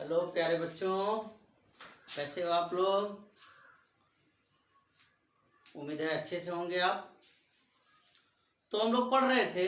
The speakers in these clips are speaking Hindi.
हेलो प्यारे बच्चों, कैसे हो आप लोग। उम्मीद है अच्छे से होंगे आप। तो हम लोग पढ़ रहे थे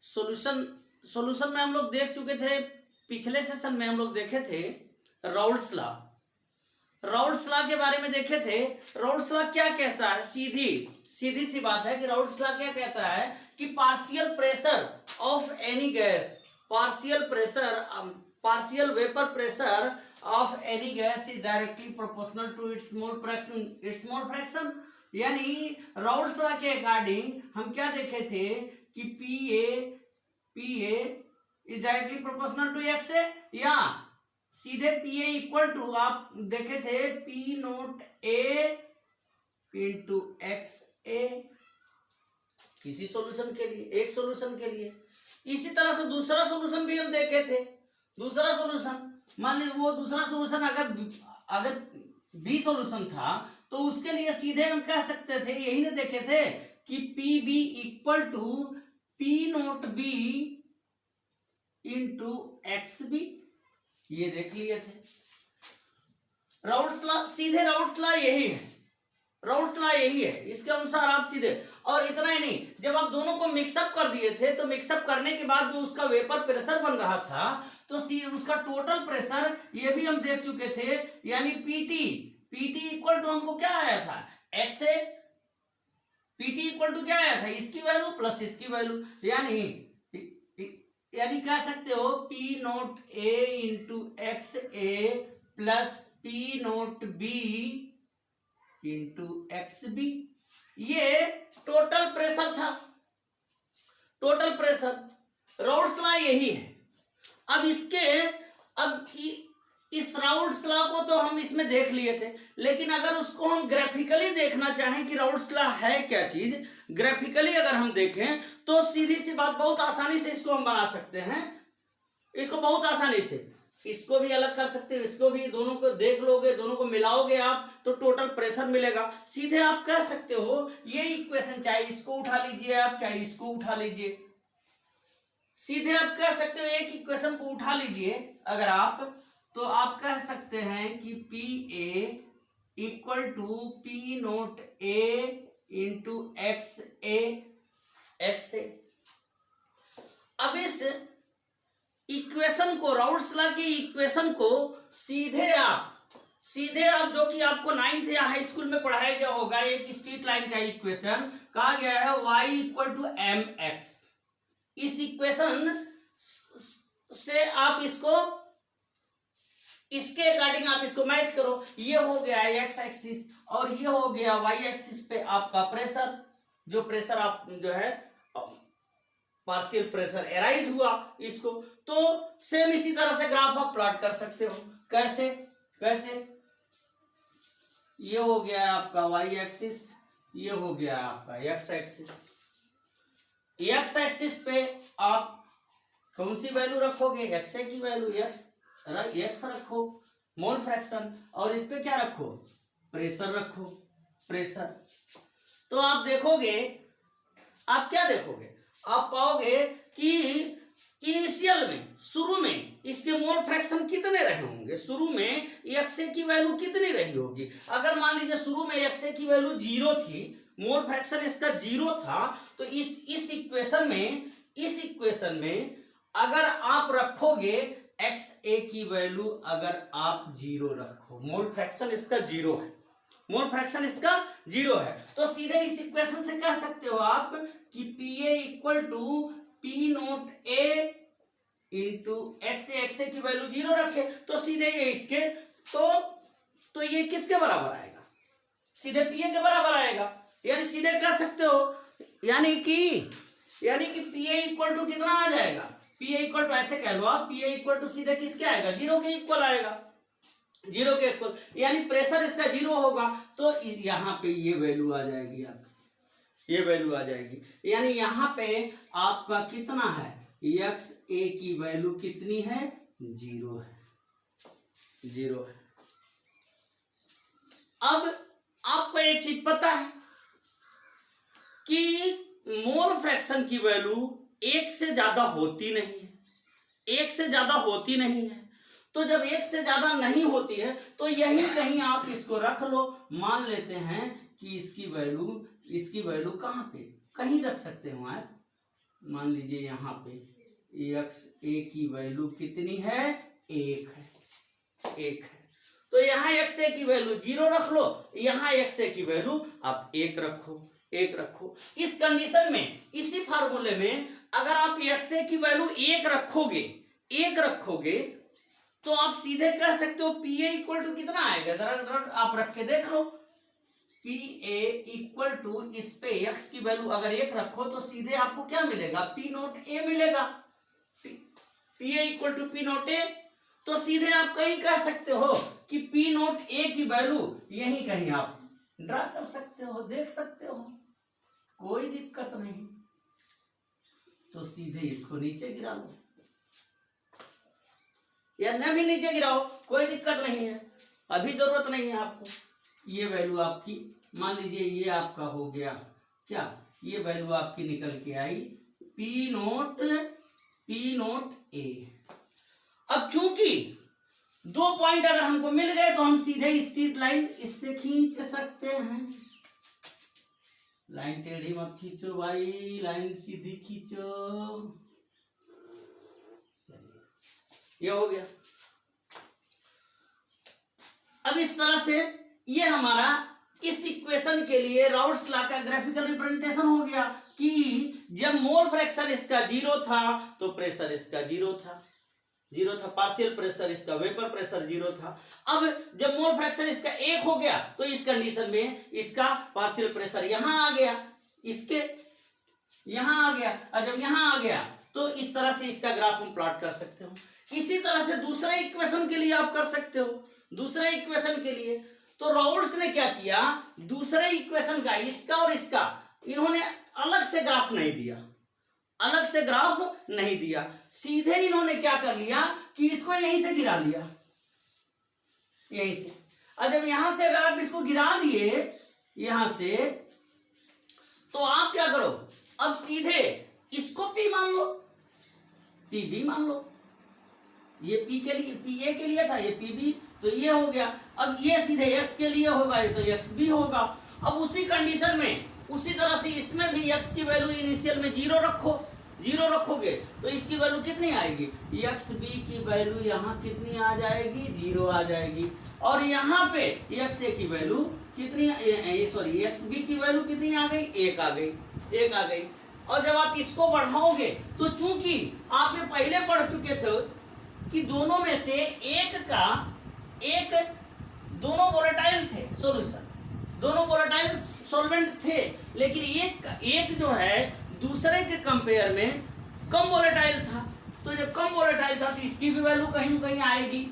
सॉल्यूशन में हम लोग देख चुके थे। पिछले सेशन में हम लोग देखे थे राउल्ट्स लॉ के बारे में देखे थे। राउल्ट्स लॉ क्या कहता है, सीधी सी बात है कि राउल्ट्स लॉ क्या कहता है कि partial pressure of any gas, partial vapor pressure of any gas is directly proportional to its mole fraction। यानी राउल्ट्स लॉ के अकॉर्डिंग हम क्या देखे थे कि PA is directly proportional to x है, या सीधे PA इक्वल टू आप देखे थे P note A into XA, किसी सॉल्यूशन के लिए, एक सॉल्यूशन के लिए। इसी तरह से दूसरा सॉल्यूशन भी हम देखे थे। दूसरा सॉल्यूशन मान लीजिए वो दूसरा सॉल्यूशन अगर बी सॉल्यूशन था तो उसके लिए सीधे हम कह सकते थे, यही ने देखे थे कि P B equal to P naught B into X B, ये देख लिए थे। राउल्ट्स लॉ, सीधे राउल्ट्स लॉ यही है, राउल्ट्स लॉ यही है, इसके अनुसार आप सीधे। और इतना ही नहीं, जब आप दोनों को मिक्सअप कर दिए थे तो मिक्सअप करने के बाद जो उसका वेपर प्रेशर बन रहा था तो उसका टोटल प्रेशर ये भी हम देख चुके थे, यानी पीटी इक्वल टू हमको क्या आया था, X A. PT equal to क्या आया था, इसकी वैल्यू प्लस इसकी वैल्यू, यानी कह सकते हो P naught A into X A plus P naught B into X B, ये टोटल प्रेशर था। टोटल प्रेशर राउल्ट्स लॉ यही है। अब इस राउल्ट्स लॉ को तो हम इसमें देख लिए थे, लेकिन अगर उसको हम ग्राफिकली देखना चाहें कि राउल्ट्स लॉ है क्या चीज, ग्राफिकली अगर हम देखें तो सीधी सी बात, बहुत आसानी से इसको हम बना सकते हैं। इसको बहुत आसानी से, इसको भी अलग कर सकते हो, इसको भी, दोनों को देख लोगे, दोनों को मिलाओगे आप तो टोटल प्रेशर मिलेगा। सीधे आप कह सकते हो ये इक्वेशन, चाहे इसको उठा लीजिए आप, चाहे इसको उठा लीजिए, सीधे आप कह सकते हो एक इक्वेशन को उठा लीजिए अगर आप, तो आप कह सकते हैं कि P A equal to P naught A into X A. अब इस इक्वेशन को, राउल्ट्स लॉ के इक्वेशन को सीधे आप जो कि आपको 9th या हाई स्कूल में पढ़ाया गया होगा, एक स्ट्रेट लाइन का इक्वेशन कहा गया है y equal to M X. इस इक्वेशन से आप इसके अकॉर्डिंग आप इसको मैच करो, ये हो गया एक्स एक्सिस और ये हो गया वाई एक्सिस पे आपका प्रेशर, जो प्रेशर आप जो है पार्शियल प्रेशर एराइज हुआ इसको। तो सेम इसी तरह से ग्राफ आप प्लॉट कर सकते हो। कैसे ये हो गया आपका वाई एक्सिस, ये हो गया आपका एक्स एक्सिस। एक्स एक्सिस पे आप कौन सी वैल्यू रखोगे, एक्स ए की वैल्यू, एक्स रखो मोल फ्रैक्शन, और इस पे क्या रखो, प्रेशर रखो, प्रेशर। तो आप देखोगे, आप क्या देखोगे, आप पाओगे कि इनिशियल में, शुरू में इसके मोल फ्रैक्शन कितने रहे होंगे, शुरू में एक्स ए की वैल्यू कितनी रही होगी। अगर मान लीजिए शुरू में एक्स ए की वैल्यू 0 थी, मोल फ्रैक्शन इसका 0 था, तो इस इक्वेशन में अगर आप रखोगे एक्स ए की वैल्यू, अगर आप 0 रखो, मोल फ्रैक्शन इसका 0 है, मोल फ्रैक्शन इसका 0 है, तो सीधे इस इक्वेशन से कह सकते हो आप कि P A equal to P naught A into X A की वैल्यू 0 रखे, तो सीधे ये इसके, तो ये किसके बराबर आएगा, सीधे पी ए के बराबर आएगा। यानी सीधे कह सकते हो, यानी कि पी ए इक्वल टू कितना आ जाएगा, पी ए इक्वल टू, ऐसे कह लो आप, पी ए इक्वल टू सीधे किसके आएगा, 0 के इक्वल आएगा, 0 के इक्वल, यानी प्रेशर इसका 0 होगा, तो यहाँ पे ये वैल्यू आ जाएगी आपकी, ये वैल्यू आ जाएगी। यानी यहाँ पे आपका कितना है, एक्स ए की वैल्यू कितनी है, 0 है, 0 है। अब आपको एक चीज पता है कि मोल फ्रैक्शन की वैल्यू 1 से ज्यादा होती नहीं है, एक से ज्यादा होती नहीं है। तो जब एक से ज्यादा नहीं होती है तो यही कहीं आप इसको रख लो। मान लेते हैं कि इसकी वैल्यू कहाँ पे कहीं रख सकते हो आप। मान लीजिए यहाँ पे एक्स ए की वैल्यू कितनी है, एक है। तो यहाँ एक्स ए की वैल्यू 0 रख लो, यहाँ एक्स ए की वैल्यू आप एक रखो। इस कंडीशन में, इसी फार्मूले में अगर आप एक्स ए की वैल्यू एक रखोगे तो आप सीधे कह सकते हो पी ए इक्वल टू कितना आएगा, जरा आप रख के देख लो। पी ए इक्वल टू इस पे एक्स की वैल्यू अगर एक रखो तो सीधे आपको क्या मिलेगा, पी नोट ए मिलेगा। P A equal to P naught A, तो सीधे आप कहीं कह सकते हो कि पी नोट ए की वैल्यू यही कहीं आप ड्रा कर सकते हो, देख सकते हो, कोई दिक्कत नहीं। तो सीधे इसको नीचे गिरा लो या न भी नीचे गिराओ, कोई दिक्कत नहीं है, अभी जरूरत नहीं है आपको। ये वैल्यू आपकी मान लीजिए ये आपका हो गया क्या, ये वैल्यू आपकी निकल के आई पी नोट ए। अब चूंकि 2 पॉइंट अगर हमको मिल गए तो हम सीधे स्ट्रेट लाइन इससे खींच सकते हैं। लाइन टेढ़ी मत खींचो भाई, लाइन सीधी खींचो। ये हो गया। अब इस तरह से ये हमारा इस इक्वेशन के लिए राउल्ट्स लॉ का ग्राफिकल रिप्रेजेंटेशन हो गया कि जब मोल फ्रैक्शन इसका 0 था तो प्रेशर इसका 0 था, पार्शियल प्रेशर इसका, वेपर प्रेशर 0 था। अब जब मोल फ्रैक्शन इसका 1 हो गया तो इस कंडीशन में इसका पार्शियल प्रेशर यहां आ गया, इसके यहां आ गया, और जब यहां आ गया तो इस तरह से इसका ग्राफ हम प्लॉट कर सकते हो। इसी तरह से दूसरे इक्वेशन के लिए आप कर सकते हो। दूसरे इक्वेशन के लिए तो राउल्ट्स ने क्या किया, दूसरे इक्वेशन का, इसका और इसका, इन्होंने अलग से ग्राफ नहीं दिया, सीधे इन्होंने क्या कर लिया कि इसको यहीं से गिरा लिया, यहीं से। और जब यहां से अगर आप इसको गिरा दिए यहां से, तो आप क्या करो, अब सीधे इसको पी मान लो, पी बी मान लो। ये पी के लिए, पी ए के लिए था, ये पी बी, तो ये हो गया। अब ये सीधे एक्स के लिए होगा, ये तो एक्स बी होगा। अब उसी कंडीशन में उसी तरह से इसमें भी एक्स की वैल्यू इनिशियल में 0 रखोगे तो इसकी वैल्यू कितनी आएगी, एक्स बी की वैल्यू यहाँ कितनी आ जाएगी, 0 आ जाएगी। और यहाँ पे एक्स ए की वैल्यू कितनी, एक्स बी की वैल्यू कितनी आ गई, 1 आ गई। और जब आप इसको बढ़ाओगे तो चूंकि आप ये पहले पढ़ चुके थे कि दोनों में से एक दोनों वोलेटाइल थे, सॉल्यूशन दोनों वोलेटाइल सॉल्वेंट थे, लेकिन एक जो है दूसरे के कंपेयर में कम वोलेटाइल था। तो जब कम वोलेटाइल था तो इसकी भी वैल्यू कहीं ना कहीं आएगी।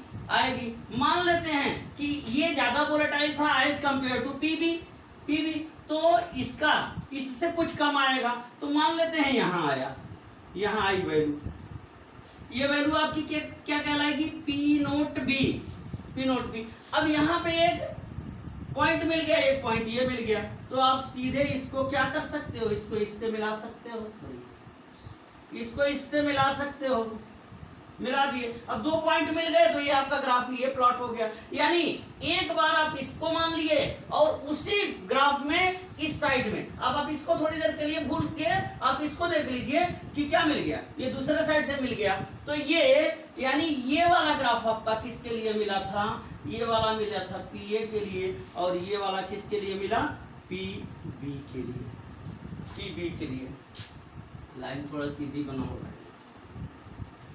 मान लेते हैं कि ये ज्यादा वोलेटाइल था एज कंपेयर टू पीबी, तो इसका इससे कुछ कम आएगा। तो मान लेते हैं यहाँ आई वैल्यू, ये वैल्यू आपकी क्या कहलाएगी, पी नोट बी। अब यहाँ पे एक पॉइंट मिल गया, एक पॉइंट ये मिल गया, तो आप सीधे इसको क्या कर सकते हो, इसको इससे मिला सकते हो, मिला दिए। अब 2 पॉइंट मिल गए तो ये आपका ग्राफ ये प्लॉट हो गया। यानी एक बार आप इसको मान लिए और उसी ग्राफ में इस साइड में अब आप इसको थोड़ी देर के लिए भूल के आप इसको देख लीजिए कि क्या मिल गया, ये दूसरे साइड से मिल गया। तो ये यानी ये वाला ग्राफ आपका किसके लिए मिला था, ये वाला मिला था पी ए के लिए, और ये वाला किसके लिए मिला, पी बी के लिए। लाइन थोड़ा सीधी बनाओ,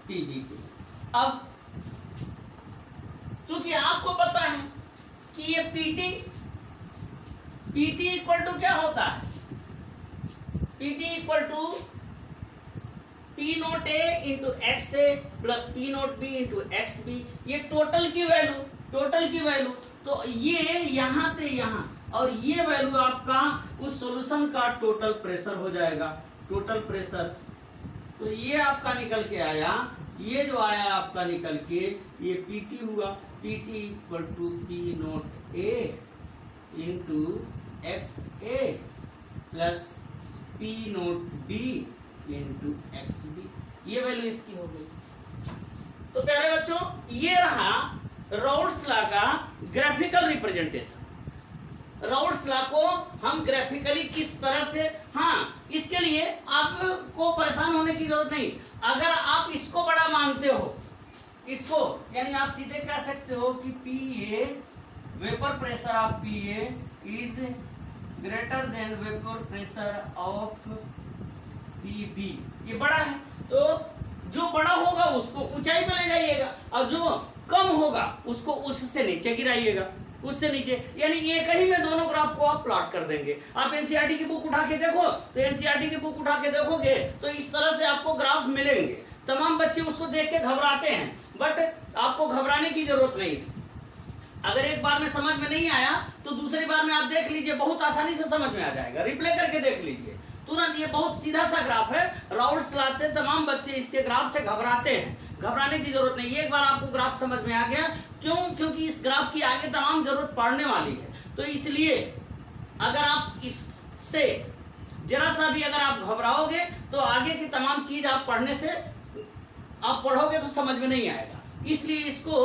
पी बी के लिए। अब क्योंकि आपको पता है कि ये पीटी इक्वल टू क्या होता है, PT equal to P naught A into X A plus P naught B into X B, ये टोटल की वैल्यू। तो ये यहां से यहां, और ये वैल्यू आपका उस सॉल्यूशन का टोटल प्रेशर हो जाएगा, टोटल प्रेशर। तो ये आपका निकल के आया, ये जो आया आपका निकल के ये पीटी हुआ, PT equal to P naught A into X A plus P naught B into X B, ये वैल्यू इसकी हो गई। तो प्यारे बच्चों ये रहा राउल्ट्स लॉ का ग्राफिकल रिप्रेजेंटेशन। राउल्ट्स लॉ को हम ग्राफिकली किस तरह से, हाँ इसके लिए आपको परेशान होने की जरूरत नहीं। अगर आप इसको बड़ा मानते हो, इसको यानी आप सीधे कह सकते हो कि PA vapour pressure of PA is greater than vapour pressure of PB, ये बड़ा है, तो जो बड़ा होगा उसको ऊंचाई पे ले जाइएगा और जो कम होगा उसको उससे नीचे गिराइएगा, उससे नीचे, यानी एक ही में दोनों ग्राफ को आप प्लॉट कर देंगे। आप एनसीईआरटी की बुक उठा के देखो, तो एनसीईआरटी की बुक उठा के देखोगे तो इस तरह से आपको ग्राफ मिलेंगे। तमाम बच्चे उसको देख के घबराते हैं, बट आपको घबराने की जरूरत नहीं है। अगर एक बार में समझ में नहीं आया तो दूसरी बार में आप देख लीजिए, बहुत आसानी से समझ में आ जाएगा। रिप्ले करके देख लीजिए तुरंत, ये बहुत सीधा सा ग्राफ है। राउल्ट्स लॉ से तमाम बच्चे इसके ग्राफ से घबराते हैं, घबराने की जरूरत नहीं। एक बार आपको ग्राफ समझ में आ गया, क्यों? क्योंकि इस ग्राफ की आगे तमाम जरूरत पड़ने वाली है। तो इसलिए अगर आप इससे जरा सा भी अगर आप घबराओगे तो आगे की तमाम चीज आप पढ़ने से, आप पढ़ोगे तो समझ में नहीं आएगा। इसलिए इसको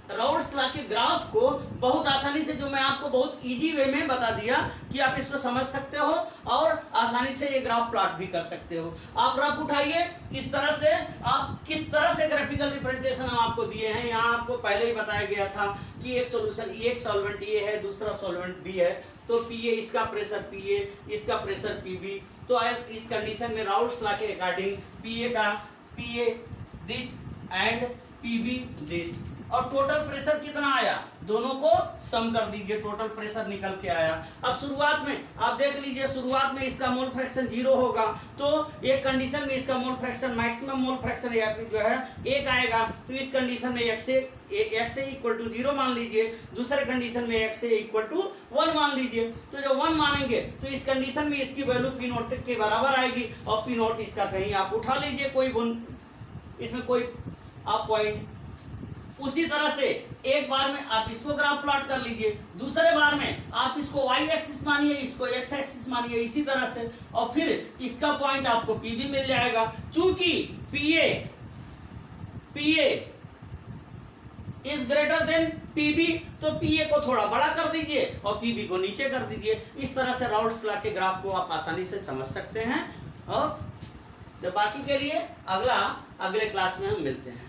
राउल्ट्स लॉ के ग्राफ को बहुत आसानी से, जो मैं आपको बहुत इजी वे में बता दिया कि आप इसको समझ सकते हो और आसानी से ये ग्राफ प्लॉट भी कर सकते हो। आप ग्राफ उठाइए इस तरह से, आप किस तरह से ग्राफिकल रिप्रेजेंटेशन हम आपको दिए हैं। यहाँ आपको पहले ही बताया गया था कि एक सॉल्यूशन, एक सॉल्वेंट ये है, दूसरा सॉल्वेंट बी है, तो पीए इसका प्रेशर पीए, इसका प्रेशर पीबी। तो इस कंडीशन में राउल्ट्स लॉ के अकॉर्डिंग पीए का पीए दिस एंड पीबी दिस, और टोटल प्रेशर कितना आया, दोनों को सम कर दीजिए, टोटल प्रेशर निकल के आया। अब शुरुआत में आप देख लीजिए, शुरुआत में इसका मोल फ्रैक्शन 0 होगा, तो एक कंडीशन में इसका mole fraction, maximum mole fraction जो है 1 आएगा। तो इस कंडीशन में x ए इक्वल टू 0 मान लीजिए, दूसरे कंडीशन में x ए इक्वल टू 1 मान लीजिए। तो जब 1 मानेंगे तो इस कंडीशन में इसकी वैल्यू पी नोट के बराबर आएगी, और पी नोट इसका कहीं आप उठा लीजिए, कोई इसमें कोई आप पॉइंट। उसी तरह से एक बार में आप इसको ग्राफ प्लॉट कर लीजिए, दूसरे बार में आप इसको y एक्सिस मानिए, इसको x एक्सिस मानिए, इसी तरह से, और फिर इसका पॉइंट आपको PB मिल जाएगा। चूंकि PA is greater then PB, तो PA को थोड़ा बड़ा कर दीजिए और PB को नीचे कर दीजिए। इस तरह से राउल्ट्स लॉ के ग्राफ को आप आसानी से समझ सकते हैं। और बाकी के लिए अगले क्लास में हम मिलते हैं।